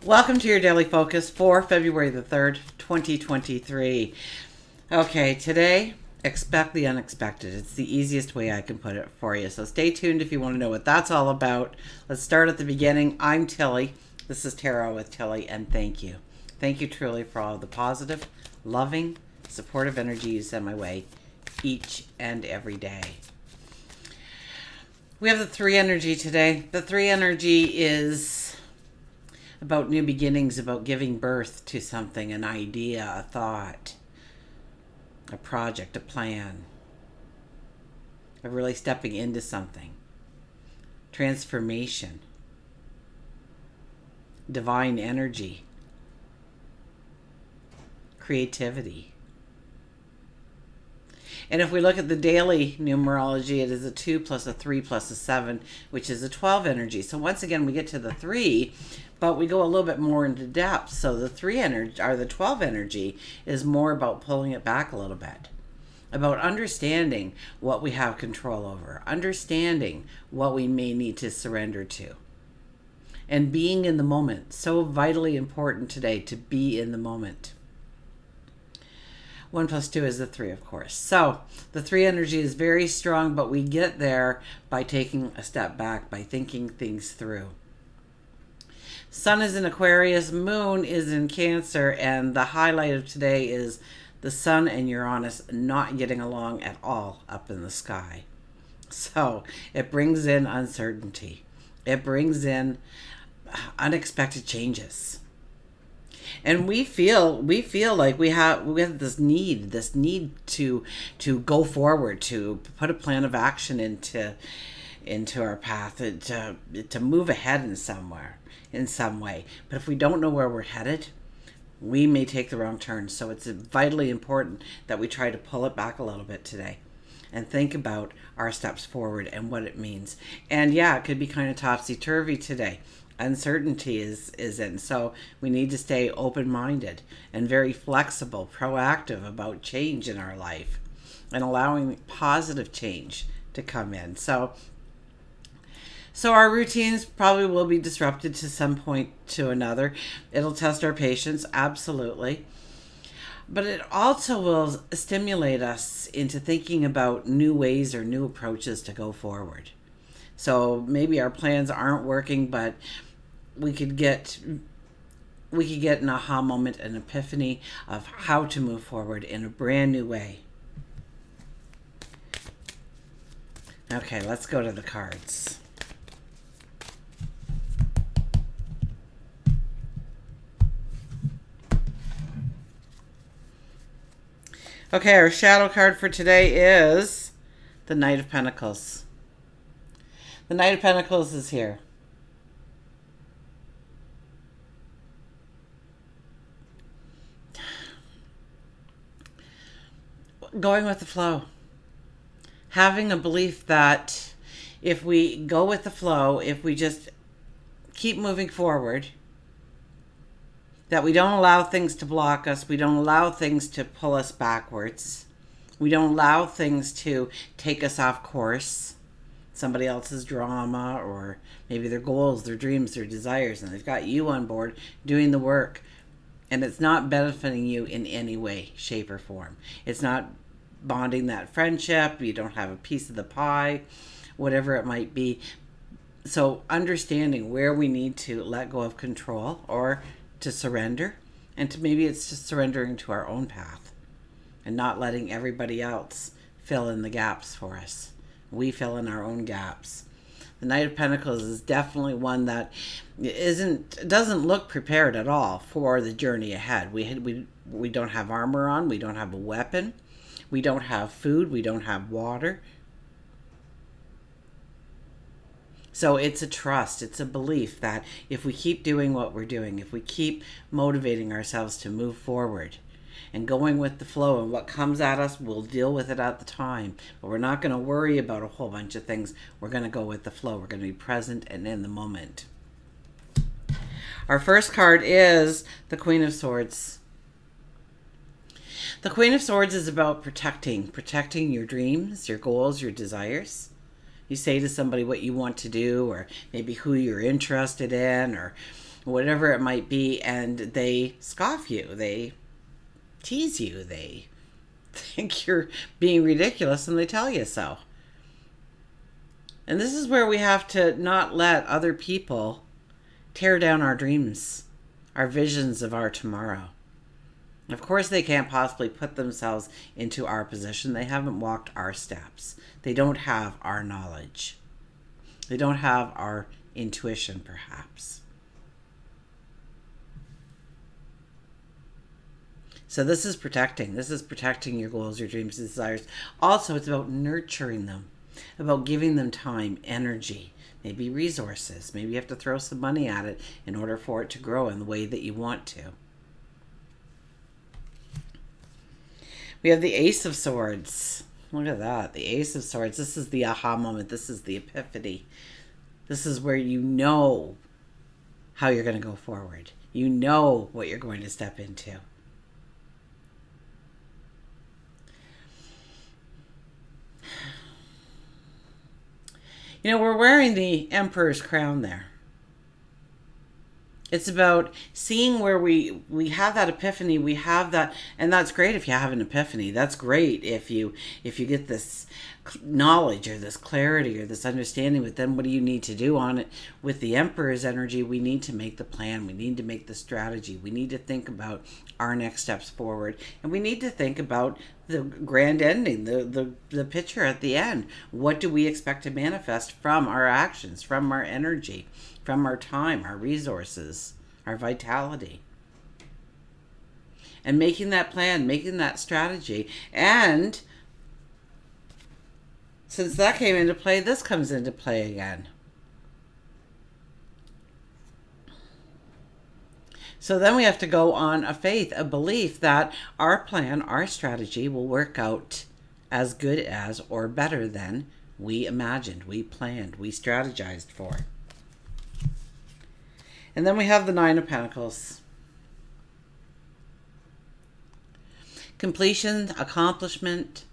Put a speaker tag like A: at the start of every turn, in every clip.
A: Welcome to your daily focus for February the 3rd, 2023. Okay, today, expect the unexpected. It's the easiest way I can put it for you. So stay tuned if you want to know what that's all about. Let's start at the beginning. I'm Tilly. This is Tarot with Tilly, and thank you. Thank you truly for all the positive, loving, supportive energy you send my way each and every day. We have the 3 energy today. The 3 energy is about new beginnings, about giving birth to something, an idea, a thought, a project, a plan, of really stepping into something, transformation, divine energy, creativity. And if we look at the daily numerology, it is a 2 plus a 3 plus a 7, which is a 12 energy. So once again, we get to the 3, but we go a little bit more into depth. So the 3 energy, or the 12 energy, is more about pulling it back a little bit, about understanding what we have control over, understanding what we may need to surrender to, and being in the moment. So vitally important today to be in the moment. 1 plus 2 is the 3, of course. So the 3 energy is very strong, but we get there by taking a step back, by thinking things through. Sun is in Aquarius, Moon is in Cancer, and the highlight of today is the Sun and Uranus not getting along at all up in the sky. So it brings in uncertainty. It brings in unexpected changes. And we feel like we have this need to go forward, to put a plan of action into our path, to move ahead in some way. But if we don't know where we're headed, we may take the wrong turn. So it's vitally important that we try to pull it back a little bit today and think about our steps forward and what it means. And yeah, it could be kind of topsy-turvy today. Uncertainty is in. So we need to stay open-minded and very flexible, proactive about change in our life and allowing positive change to come in. So our routines probably will be disrupted to some point to another. It'll test our patience, absolutely. But it also will stimulate us into thinking about new ways or new approaches to go forward. So maybe our plans aren't working, but we could get an aha moment, an epiphany of how to move forward in a brand new way. Okay, let's go to the cards. Okay, our shadow card for today is the Knight of Pentacles. The Knight of Pentacles is here. Going with the flow. Having a belief that if we go with the flow, if we just keep moving forward, that we don't allow things to block us, we don't allow things to pull us backwards, we don't allow things to take us off course, somebody else's drama, or maybe their goals, their dreams, their desires, and they've got you on board doing the work, and it's not benefiting you in any way, shape, or form. It's not bonding that friendship, you don't have a piece of the pie, whatever it might be. So understanding where we need to let go of control or to surrender, and to maybe it's just surrendering to our own path and not letting everybody else fill in the gaps for us. We fill in our own gaps. The Knight of Pentacles is definitely one that doesn't look prepared at all for the journey ahead. We don't have armor on, we don't have a weapon, we don't have food, we don't have water. So it's a trust, it's a belief that if we keep doing what we're doing, if we keep motivating ourselves to move forward and going with the flow, and what comes at us, we'll deal with it at the time. But we're not going to worry about a whole bunch of things. We're going to go with the flow. We're going to be present and in the moment. Our first card is the Queen of Swords. The Queen of Swords is about protecting your dreams, your goals, your desires. You say to somebody what you want to do, or maybe who you're interested in, or whatever it might be, and they scoff you, they tease you, they think you're being ridiculous, and they tell you so. And this is where we have to not let other people tear down our dreams, our visions of our tomorrow. Of course, they can't possibly put themselves into our position. They haven't walked our steps. They don't have our knowledge. They don't have our intuition, perhaps. So this is protecting. This is protecting your goals, your dreams, your desires. Also, it's about nurturing them, about giving them time, energy, maybe resources. Maybe you have to throw some money at it in order for it to grow in the way that you want to. We have the Ace of Swords. Look at that. The Ace of Swords. This is the aha moment. This is the epiphany. This is where you know how you're going to go forward. You know what you're going to step into. You know, we're wearing the Emperor's crown there. It's about seeing where we have that epiphany, we have that, and that's great if you have an epiphany. That's great if you get this knowledge or this clarity or this understanding. But then what do you need to do on it? With the Emperor's energy, we need to make the plan. We need to make the strategy. We need to think about our next steps forward. And we need to think about the grand ending, the picture at the end. What do we expect to manifest from our actions, from our energy, from our time, our resources, our vitality? And making that plan, making that strategy. And since that came into play, this comes into play again. So then we have to go on a faith, a belief that our plan, our strategy will work out as good as or better than we imagined, we planned, we strategized for. And then we have the Nine of Pentacles. Completion, accomplishment.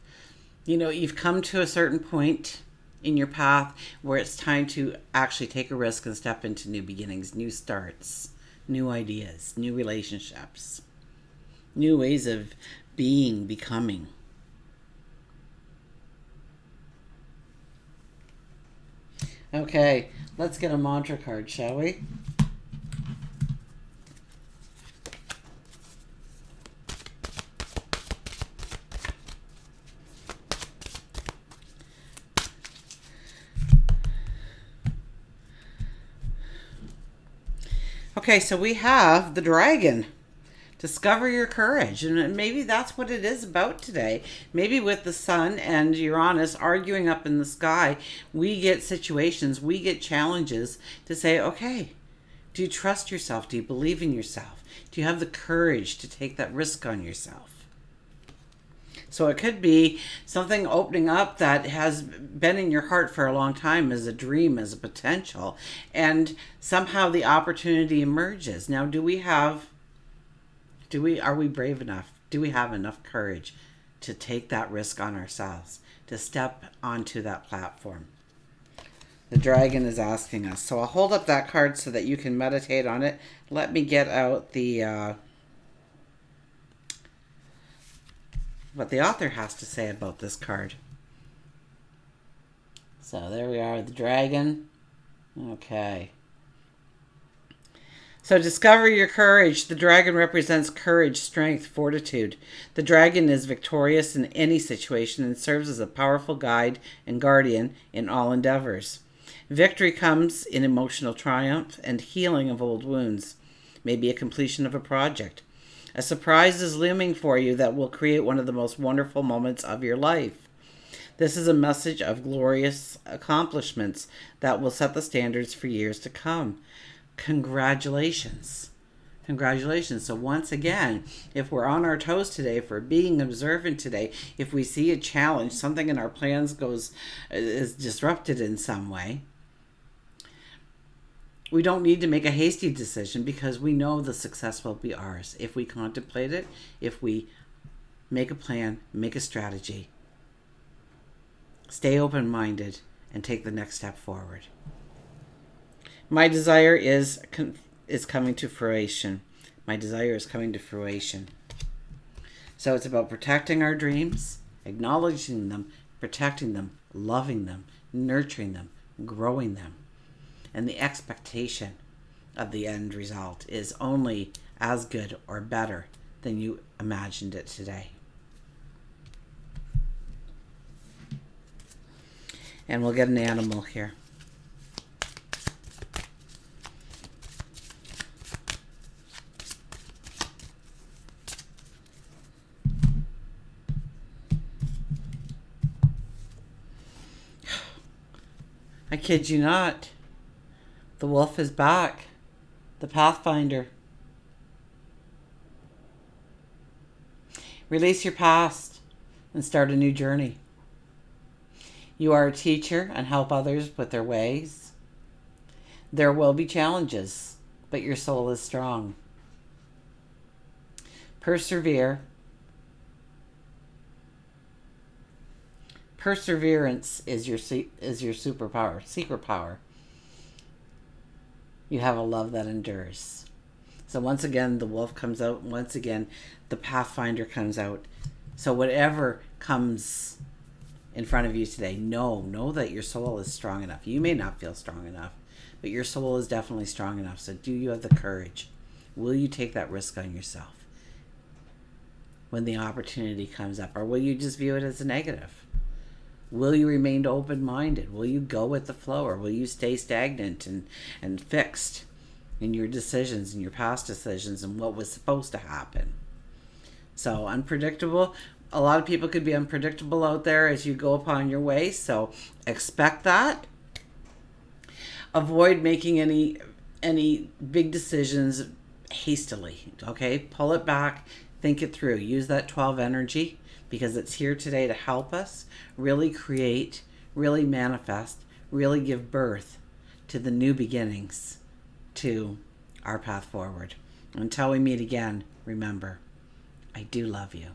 A: You know, you've come to a certain point in your path where it's time to actually take a risk and step into new beginnings, new starts, new ideas, new relationships, new ways of being, becoming. Okay, let's get a mantra card, shall we? Okay, so we have the Dragon. Discover your courage. And maybe that's what it is about today. Maybe with the Sun and Uranus arguing up in the sky, we get situations, we get challenges to say, okay, do you trust yourself? Do you believe in yourself? Do you have the courage to take that risk on yourself? So it could be something opening up that has been in your heart for a long time as a dream, as a potential, and somehow the opportunity emerges. Now, are we brave enough? Do we have enough courage to take that risk on ourselves, to step onto that platform? The Dragon is asking us. So I'll hold up that card so that you can meditate on it. Let me get out what the author has to say about this card. So there we are, the Dragon. Okay. So discover your courage. The Dragon represents courage, strength, fortitude. The Dragon is victorious in any situation and serves as a powerful guide and guardian in all endeavors. Victory comes in emotional triumph and healing of old wounds, maybe a completion of a project. A surprise is looming for you that will create one of the most wonderful moments of your life. This is a message of glorious accomplishments that will set the standards for years to come. Congratulations. Congratulations. So once again, if we're on our toes today, if we're being observant today, if we see a challenge, something in our plans is disrupted in some way, we don't need to make a hasty decision because we know the success will be ours. If we contemplate it, if we make a plan, make a strategy, stay open-minded, and take the next step forward. My desire is is coming to fruition. My desire is coming to fruition. So it's about protecting our dreams, acknowledging them, protecting them, loving them, nurturing them, growing them. And the expectation of the end result is only as good or better than you imagined it today. And we'll get an animal here. I kid you not. The wolf is back. The Pathfinder. Release your past and start a new journey. You are a teacher and help others with their ways. There will be challenges, but your soul is strong. Persevere. Perseverance is your superpower, secret power. You have a love that endures. So once again, the wolf comes out. Once again, the Pathfinder comes out. So whatever comes in front of you today, know that your soul is strong enough. You may not feel strong enough, but your soul is definitely strong enough. So do you have the courage? Will you take that risk on yourself when the opportunity comes up? Or will you just view it as a negative? Will you remain open-minded? Will you go with the flow, or will you stay stagnant and fixed in your decisions and your past decisions and what was supposed to happen? So unpredictable. A lot of people could be unpredictable out there as you go upon your way. So expect that. Avoid making any big decisions hastily. Okay, pull it back, think it through. Use that 12 energy, because it's here today to help us really create, really manifest, really give birth to the new beginnings, to our path forward. Until we meet again, remember, I do love you.